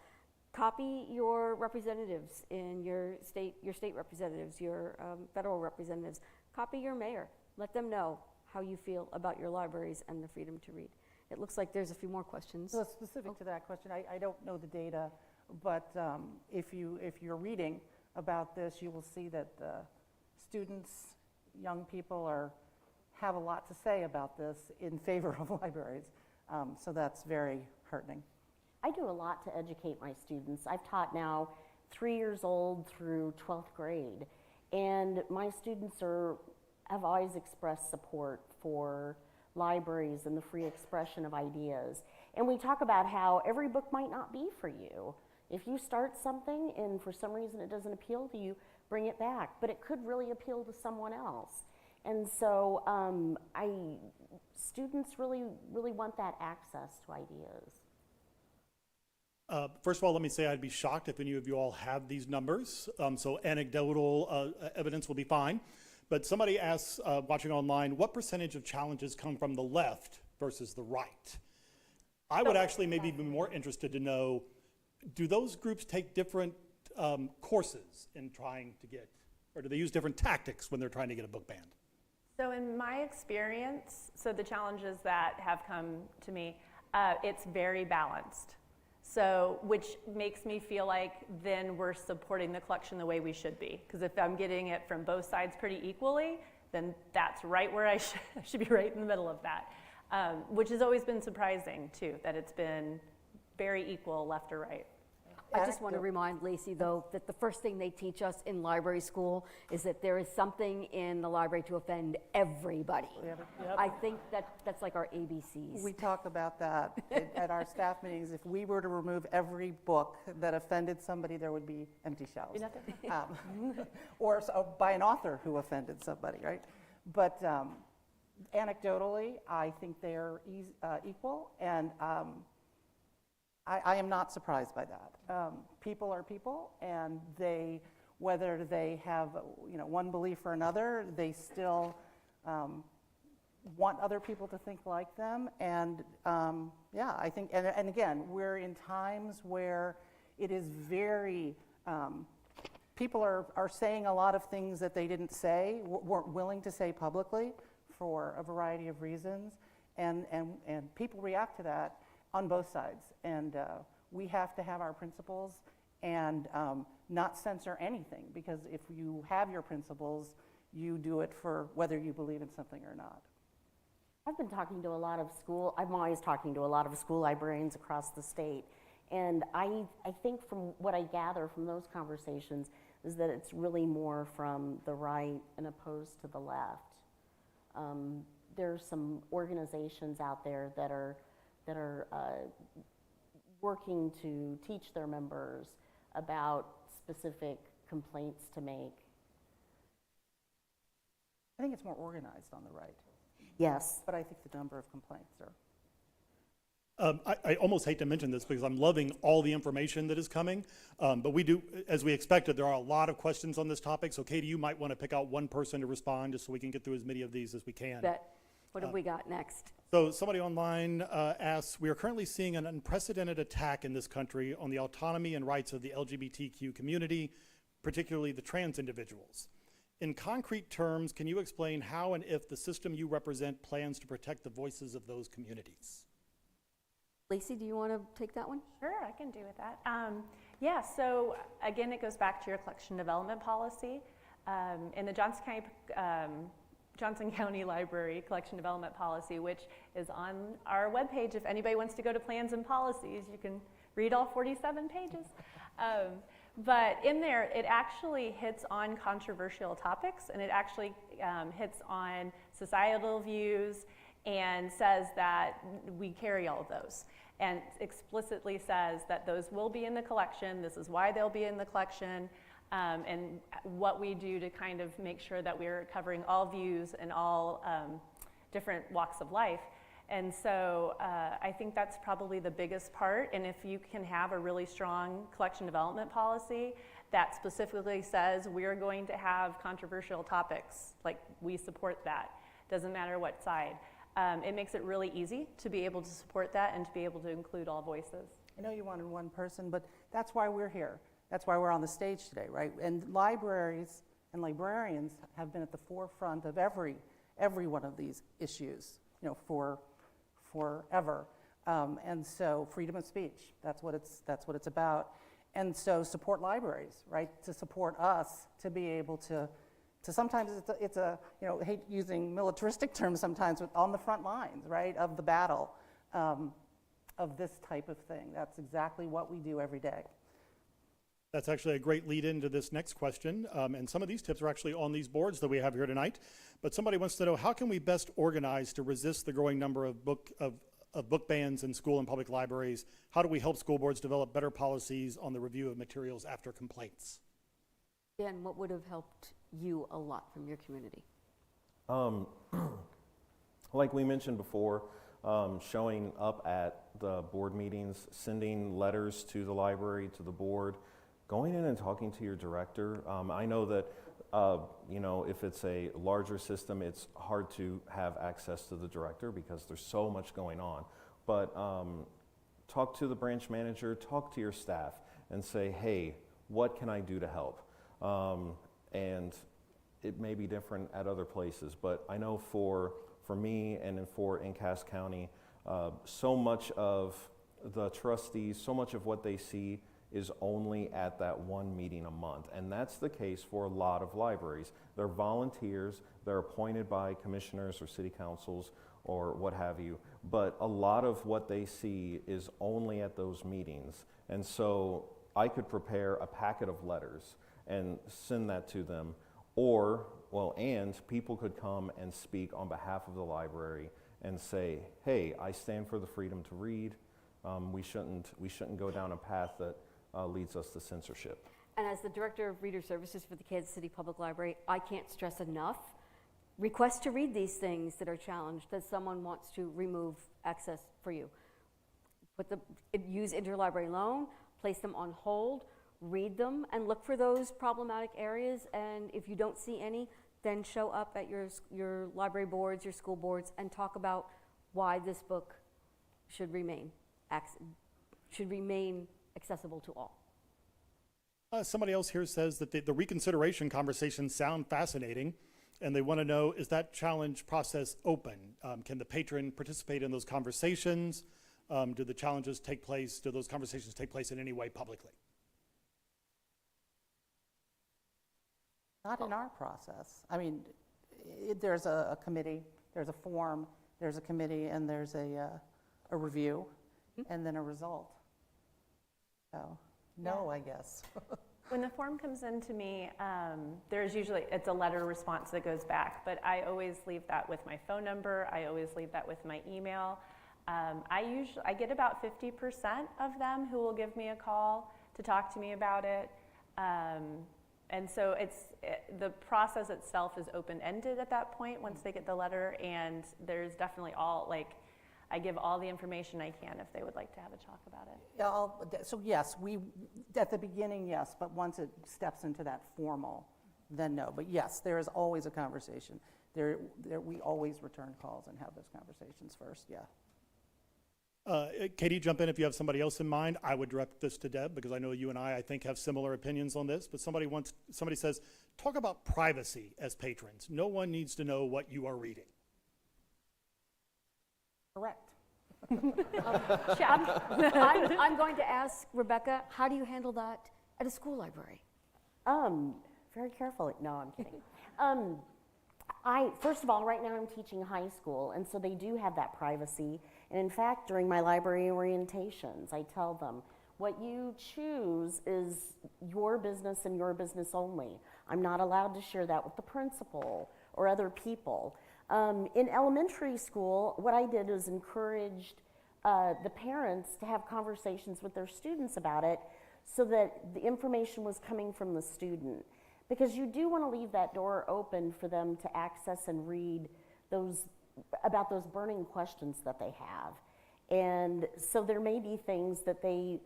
Copy your representatives in your state representatives, your federal representatives. Copy your mayor. Let them know how you feel about your libraries and the freedom to read. It looks like there's a few more questions. So specific to that question, I don't know the data, but if you're reading about this, you will see that students, young people have a lot to say about this in favor of libraries. So that's very heartening. I do a lot to educate my students. I've taught now 3 years old through 12th grade, and my students have always expressed support for libraries and the free expression of ideas. And we talk about how every book might not be for you. If you start something and for some reason it doesn't appeal to you, bring it back, but it could really appeal to someone else. And so students really want that access to ideas. First of all, let me say I'd be shocked if any of you all have these numbers. So anecdotal evidence will be fine. But somebody asks, watching online, what percentage of challenges come from the left versus the right? I would actually maybe be more interested to know, do those groups take different courses in trying to get, or do they use different tactics when they're trying to get a book banned? So in my experience, so the challenges that have come to me, it's very balanced. So, which makes me feel like then we're supporting the collection the way we should be. Because if I'm getting it from both sides pretty equally, then that's right where I should be right in the middle of that. Which has always been surprising too, that it's been very equal left or right. I just want to remind Lacie, though, that the first thing they teach us in library school is that there is something in the library to offend everybody. Yep. I think that's like our ABCs. We talk about that at our staff meetings. If we were to remove every book that offended somebody, there would be empty shelves. Or by an author who offended somebody, right? But anecdotally, I think they're equal, and I am not surprised by that. People are people, and whether they have one belief or another, they still want other people to think like them. And yeah, I think, and again, we're in times where it is very, people are saying a lot of things that they didn't say, weren't willing to say publicly for a variety of reasons. And people react to that on both sides. And we have to have our principles and not censor anything, because if you have your principles, you do it for whether you believe in something or not. I've been talking to a lot of I'm always talking to a lot of school librarians across the state. And I think from what I gather from those conversations is that it's really more from the right and opposed to the left. There's some organizations out there that are working to teach their members about specific complaints to make. I think it's more organized on the right, Yes. but I think the number of complaints are. I almost hate to mention this because I'm loving all the information that is coming, but we do, as we expected, there are a lot of questions on this topic, so Katie, you might want to pick out one person to respond just so we can get through as many of these as we can. Bet. What have we got next? So somebody online asks, we are currently seeing an unprecedented attack in this country on the autonomy and rights of the LGBTQ community, particularly the trans individuals. In concrete terms, can you explain how and if the system you represent plans to protect the voices of those communities? Lacie, do you want to take that one? Sure, I can do with that. Yeah, so again, it goes back to your collection development policy. In the Johnson County Library Collection Development Policy, which is on our webpage. If anybody wants to go to plans and policies, you can read all 47 pages. But in there, it actually hits on controversial topics, and it actually hits on societal views and says that we carry all of those, and explicitly says that those will be in the collection, this is why they'll be in the collection, and what we do to kind of make sure that we're covering all views and all different walks of life. And so I think that's probably the biggest part, and if you can have a really strong collection development policy that specifically says we're going to have controversial topics, like we support that, doesn't matter what side. It makes it really easy to be able to support that and to be able to include all voices. I know you wanted one person, but that's why we're here. That's why we're on the stage today, right? And libraries and librarians have been at the forefront of every one of these issues, you know, forever. And so freedom of speech, that's what it's about. And so support libraries, right? To support us to be able to sometimes it's a you know, I hate using militaristic terms sometimes, but on the front lines, right, of the battle of this type of thing. That's exactly what we do every day. That's actually a great lead into this next question, and some of these tips are actually on these boards that we have here tonight. But somebody wants to know, how can we best organize to resist the growing number of book bans in school and public libraries? How do we help school boards develop better policies on the review of materials after complaints? Dan, what would have helped you a lot from your community? Like we mentioned before, showing up at the board meetings, sending letters to the library, to the board, going in and talking to your director. I know that you know, if it's a larger system, it's hard to have access to the director because there's so much going on. But talk to the branch manager, talk to your staff, and say, hey, what can I do to help? And it may be different at other places, but I know for me and in Cass County, so much of the trustees, so much of what they see is only at that one meeting a month. And that's the case for a lot of libraries. They're volunteers, they're appointed by commissioners or city councils or what have you, but a lot of what they see is only at those meetings. And so I could prepare a packet of letters and send that to them, or, well, and people could come and speak on behalf of the library and say, hey, I stand for the freedom to read. We shouldn't go down a path that leads us to censorship. And as the Director of Reader Services for the Kansas City Public Library, I can't stress enough, request to read these things that are challenged, that someone wants to remove access for you. Use interlibrary loan, place them on hold, read them, and look for those problematic areas, and if you don't see any, then show up at your library boards, your school boards, and talk about why this book should remain accessible to all. Somebody else here says that the reconsideration conversations sound fascinating, and they want to know, is that challenge process open? Can the patron participate in those conversations? Do the challenges take place, do those conversations take place in any way publicly? Not in our process. I mean, there's a committee, there's a form, there's a committee, and there's a review, and then a result. So, no, I guess. When the form comes in to me, there's usually, it's a letter response that goes back, but I always leave that with my phone number. I always leave that with my email. I get about 50% of them who will give me a call to talk to me about it. And so the process itself is open-ended at that point once they get the letter, and there's definitely I give all the information I can if they would like to have a talk about it. Yeah, so yes, at the beginning, yes, but once it steps into that formal, then no. But yes, there is always a conversation. We always return calls and have those conversations first, yeah. Katie, jump in if you have somebody else in mind. I would direct this to Deb because I know you and I think, have similar opinions on this. But somebody says, talk about privacy as patrons. No one needs to know what you are reading. Correct. I'm going to ask Rebecca, how do you handle that at a school library? Very carefully. No, I'm kidding. First of all, right now I'm teaching high school, and so they do have that privacy. And in fact, during my library orientations, I tell them, what you choose is your business and your business only. I'm not allowed to share that with the principal or other people. In elementary school, what I did was encouraged the parents to have conversations with their students about it so that the information was coming from the student. Because you do want to leave that door open for them to access and read about those burning questions that they have. And so there may be things that they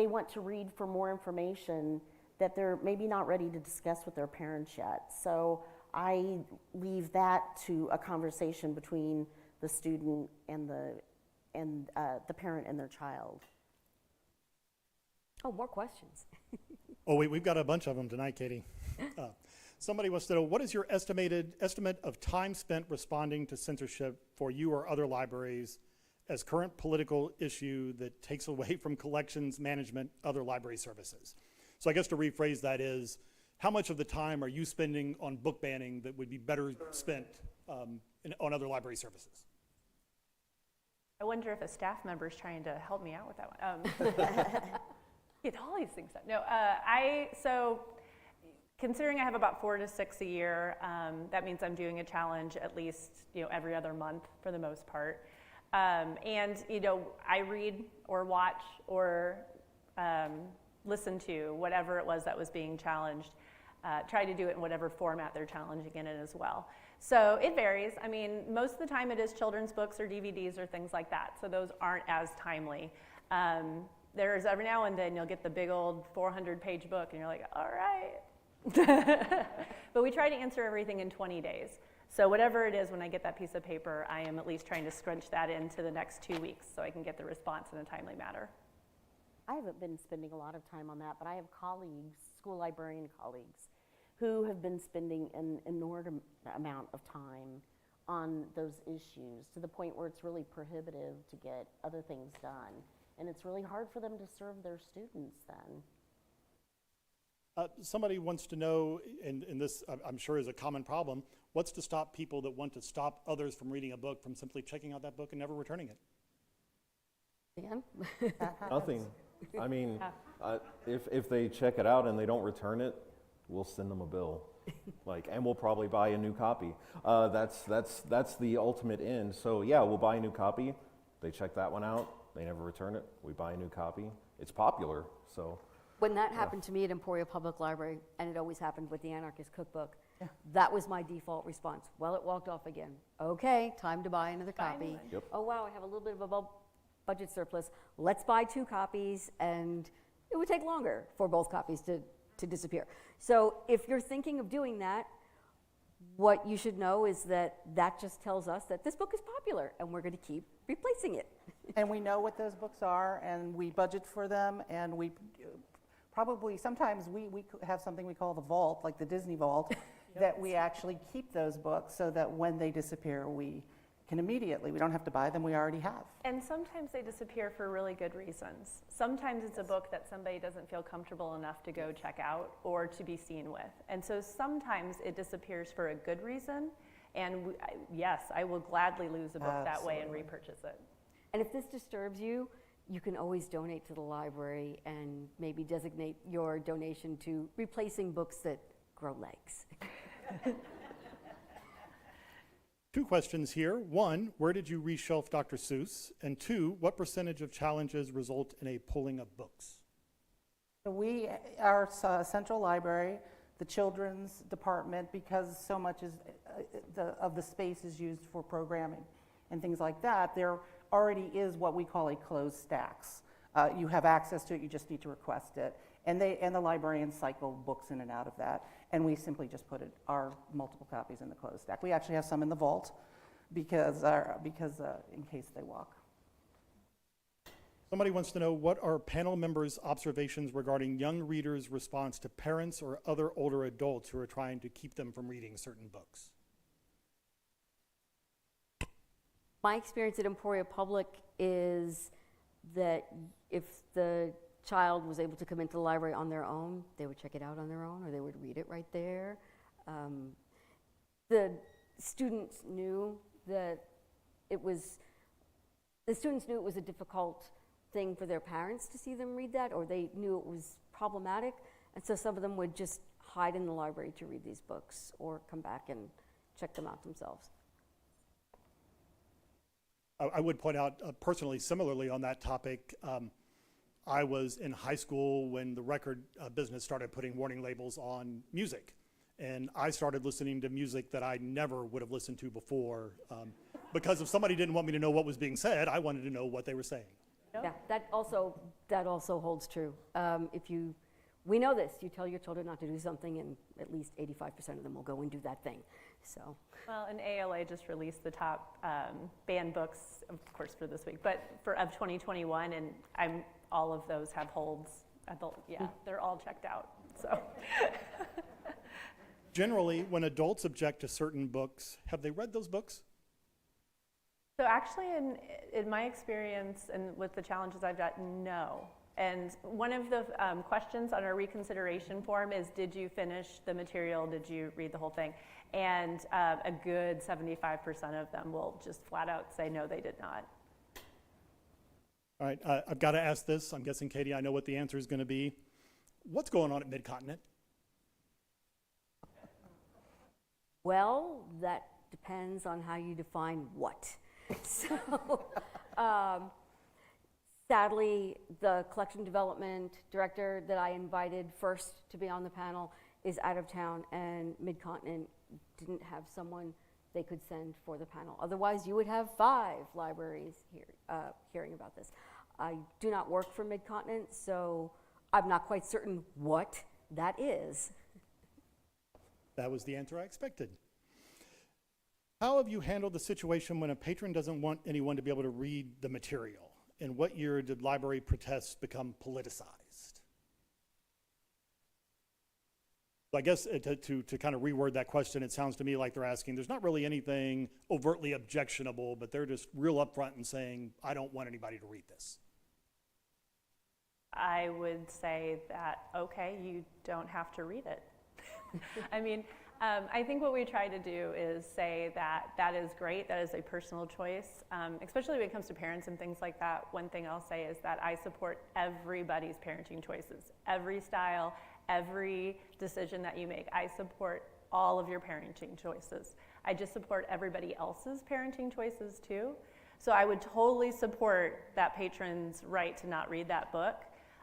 want to read for more information that they're maybe not ready to discuss with their parents yet. So I leave that to a conversation between the student and the parent and their child. Oh, more questions. Oh, we've got a bunch of them tonight, Katie. Somebody wants to know, what is your estimate of time spent responding to censorship for you or other libraries as current political issue that takes away from collections, management, other library services? So I guess to rephrase that is, how much of the time are you spending on book banning that would be better spent on other library services? I wonder if a staff member is trying to help me out with that one. Get all these things done. No, so considering I have about 4 to 6 a year, that means I'm doing a challenge at least every other month for the most part. And I read or watch or listen to whatever it was that was being challenged. Try to do it in whatever format they're challenging it in as well. So it varies. I mean, most of the time it is children's books or DVDs or things like that. So those aren't as timely. There's every now and then you'll get the big old 400-page book and you're like, all right. But we try to answer everything in 20 days. So whatever it is, when I get that piece of paper, I am at least trying to scrunch that into the next 2 weeks so I can get the response in a timely manner. I haven't been spending a lot of time on that, but I have colleagues, school librarian colleagues, who have been spending an inordinate amount of time on those issues to the point where it's really prohibitive to get other things done. And it's really hard for them to serve their students then. Somebody wants to know, and this I'm sure is a common problem, what's to stop people that want to stop others from reading a book from simply checking out that book and never returning it? Dan? Nothing. I mean, if they check it out and they don't return it, we'll send them a bill, and we'll probably buy a new copy. That's the ultimate end. So yeah, we'll buy a new copy. They check that one out. They never return it. We buy a new copy. It's popular, so. When that happened to me at Emporia Public Library, and it always happened with the Anarchist Cookbook, that was my default response. Well, it walked off again. Okay, time to buy another copy. Yep. Oh wow, I have a little bit of a budget surplus. Let's buy 2 copies, and it would take longer for both copies to disappear. So if you're thinking of doing that, what you should know is that that just tells us that this book is popular and we're going to keep replacing it. And we know what those books are, and we budget for them, and we probably, sometimes we have something we call the vault, like the Disney vault, that we actually keep those books so that when they disappear, we can immediately, we don't have to buy them, we already have. And sometimes they disappear for really good reasons. Sometimes it's a book that somebody doesn't feel comfortable enough to go check out or to be seen with. And so sometimes it disappears for a good reason. And yes, I will gladly lose a book that way and repurchase it. And if this disturbs you, you can always donate to the library and maybe designate your donation to replacing books that grow legs. 2 questions here. 1, where did you reshelf Dr. Seuss? And 2, what percentage of challenges result in a pulling of books? So our central library, the children's department, because so much of the space is used for programming and things like that, there already is what we call a closed stacks. You have access to it, you just need to request it. And the librarians cycle books in and out of that. And we simply just put our multiple copies in the closed stack. We actually have some in the vault because in case they walk. Somebody wants to know, what are panel members' observations regarding young readers' response to parents or other older adults who are trying to keep them from reading certain books? My experience at Emporia Public is that if the child was able to come into the library on their own, they would check it out on their own, or they would read it right there. The students knew that it was a difficult thing for their parents to see them read that, or they knew it was problematic, and so some of them would just hide in the library to read these books or come back and check them out themselves. I would point out personally, similarly on that topic, I was in high school when the record business started putting warning labels on music. And I started listening to music that I never would have listened to before. Because if somebody didn't want me to know what was being said, I wanted to know what they were saying. Yeah, that also holds true. We know this, you tell your children not to do something and at least 85% of them will go and do that thing, so. Well, and ALA just released the top banned books, of course, for this week, but of 2021, and all of those have holds. They're all checked out, so. Generally, when adults object to certain books, have they read those books? So actually, in my experience and with the challenges I've got, no. And one of the questions on our reconsideration form is, did you finish the material? Did you read the whole thing? And a good 75% of them will just flat out say, no, they did not. All right, I've got to ask this. I'm guessing, Katie, I know what the answer is going to be. What's going on at Mid-Continent? Well, that depends on how you define what. So, sadly, the collection development director that I invited first to be on the panel is out of town, and Mid-Continent didn't have someone they could send for the panel. Otherwise, you would have 5 libraries hearing about this. I do not work for Mid-Continent, so I'm not quite certain what that is. That was the answer I expected. How have you handled the situation when a patron doesn't want anyone to be able to read the material? In what year did library protests become politicized? So I guess to kind of reword that question, it sounds to me like they're asking, there's not really anything overtly objectionable, but they're just real upfront and saying, I don't want anybody to read this. I would say that, okay, you don't have to read it. I mean, I think what we try to do is say that that is great, that is a personal choice, especially when it comes to parents and things like that. One thing I'll say is that I support everybody's parenting choices, every style, every decision that you make. I support all of your parenting choices. I just support everybody else's parenting choices too. So I would totally support that patron's right to not read that book.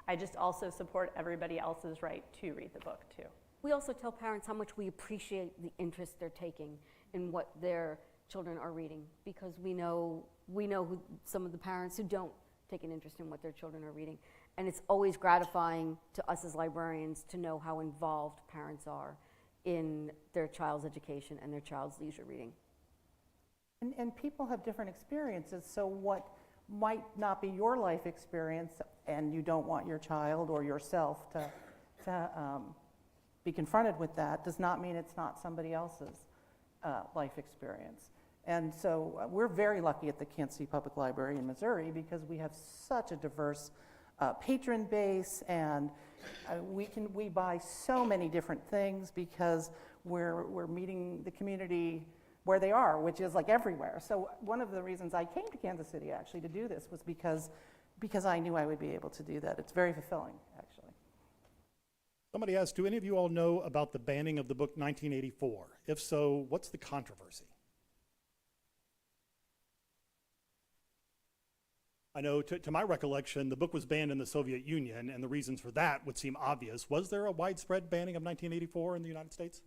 I just also support everybody else's right to read the book too. We also tell parents how much we appreciate the interest they're taking in what their children are reading, because we know who some of the parents who don't take an interest in what their children are reading. And it's always gratifying to us as librarians to know how involved parents are in their child's education and their child's leisure reading. And people have different experiences, so what might not be your life experience, and you don't want your child or yourself to be confronted with that, does not mean it's not somebody else's life experience. And so we're very lucky at the Kansas City Public Library in Missouri because we have such a diverse patron base, and we buy so many different things because we're meeting the community where they are, which is like everywhere. So one of the reasons I came to Kansas City actually to do this was because I knew I would be able to do that. It's very fulfilling, actually. Somebody asked, do any of you all know about the banning of the book 1984? If so, what's the controversy? I know, to my recollection, the book was banned in the Soviet Union, and the reasons for that would seem obvious. Was there a widespread banning of 1984 in the United States?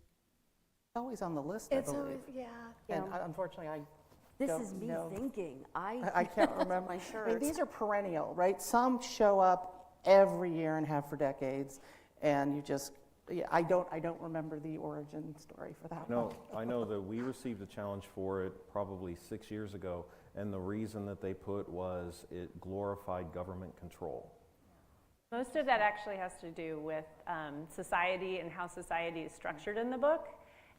It's always on the list, I believe. yeah. And unfortunately, I This don't is me know. thinking. I can't remember. My I mean, shirt. these are perennial, right? Some show up every year and have for decades, and you just, yeah, I don't remember the origin story for that one. No, I know that we received a challenge for it probably 6 years ago, and the reason that they put was it glorified government control. Most of that actually has to do with society and how society is structured in the book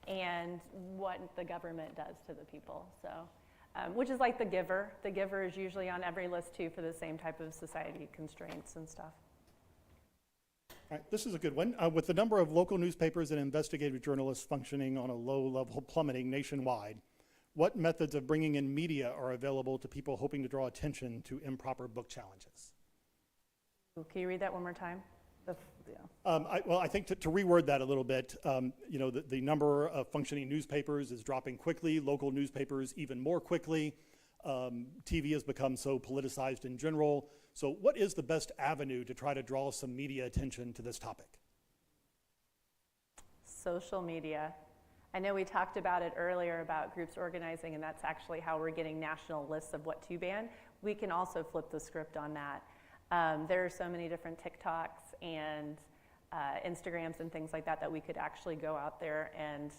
and what the government does to the people. So, which is like The Giver. The Giver is usually on every list too for the same type of society constraints and stuff. All right, this is a good one. With the number of local newspapers and investigative journalists functioning on a low level plummeting nationwide, what methods of bringing in media are available to people hoping to draw attention to improper book challenges? Can you read that one more time? I think to reword that a little bit, the number of functioning newspapers is dropping quickly, local newspapers even more quickly. TV has become so politicized in general. So what is the best avenue to try to draw some media attention to this topic? Social media. I know we talked about it earlier about groups organizing, and that's actually how we're getting national lists of what to ban. We can also flip the script on that. There are so many different TikToks and Instagrams and things like that that we could actually go out there and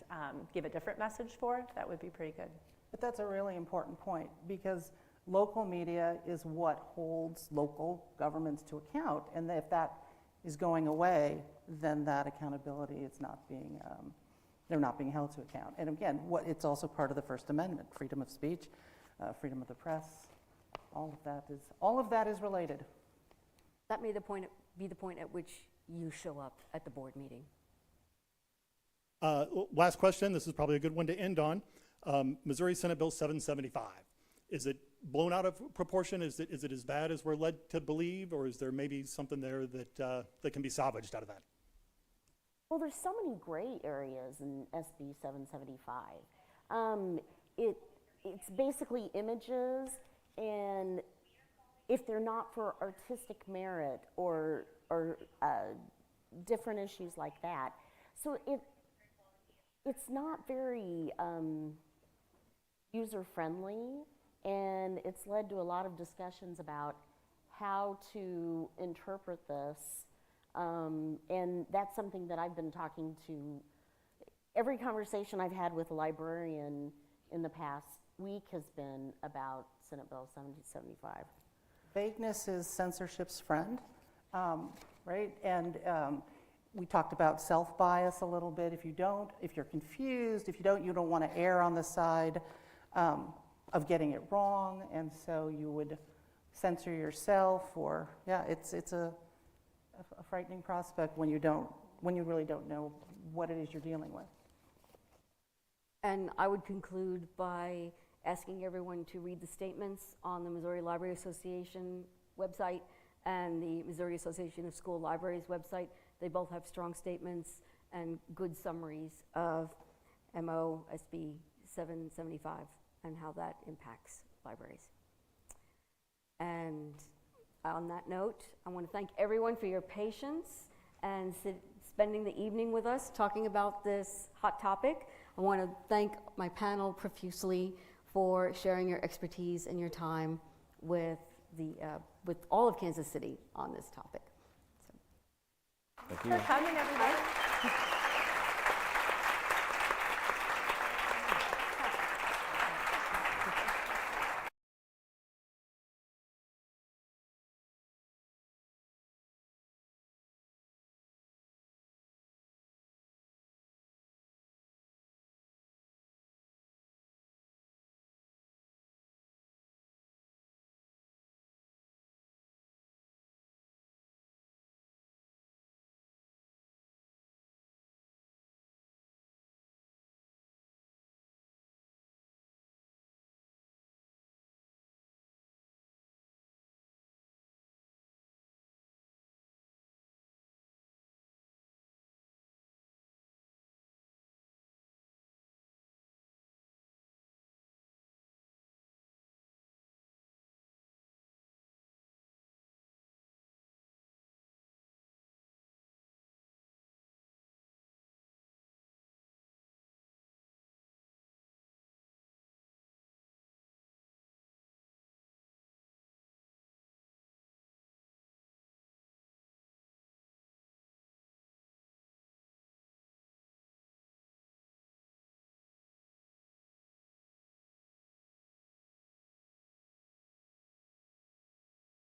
give a different message for. That would be pretty good. But that's a really important point because local media is what holds local governments to account. And if that is going away, then that accountability is not being, they're not being held to account. And again, it's also part of the First Amendment, freedom of speech, freedom of the press, all of that is related. That may be the point at which you show up at the board meeting. Last question, this is probably a good one to end on. Missouri Senate Bill 775. Is it blown out of proportion? Is it as bad as we're led to believe, or is there maybe something there that can be salvaged out of that? Well, there's so many gray areas in SB 775. It's basically images, and if they're not for artistic merit or different issues like that, so it's not very user-friendly, and it's led to a lot of discussions about how to interpret this. And that's something that I've been talking to. Every conversation I've had with a librarian in the past week has been about Senate Bill 775. Vagueness is censorship's friend, right? And we talked about self-bias a little bit. If you're confused, you don't want to err on the side of getting it wrong, and so you would censor yourself, or it's a frightening prospect when you really don't know what it is you're dealing with. And I would conclude by asking everyone to read the statements on the Missouri Library Association website and the Missouri Association of School Libraries website. They both have strong statements and good summaries of MOSB 775 and how that impacts libraries. And on that note, I want to thank everyone for your patience and spending the evening with us talking about this hot topic. I want to thank my panel profusely for sharing your expertise and your time with all of Kansas City on this topic. Thank you. For coming, everybody.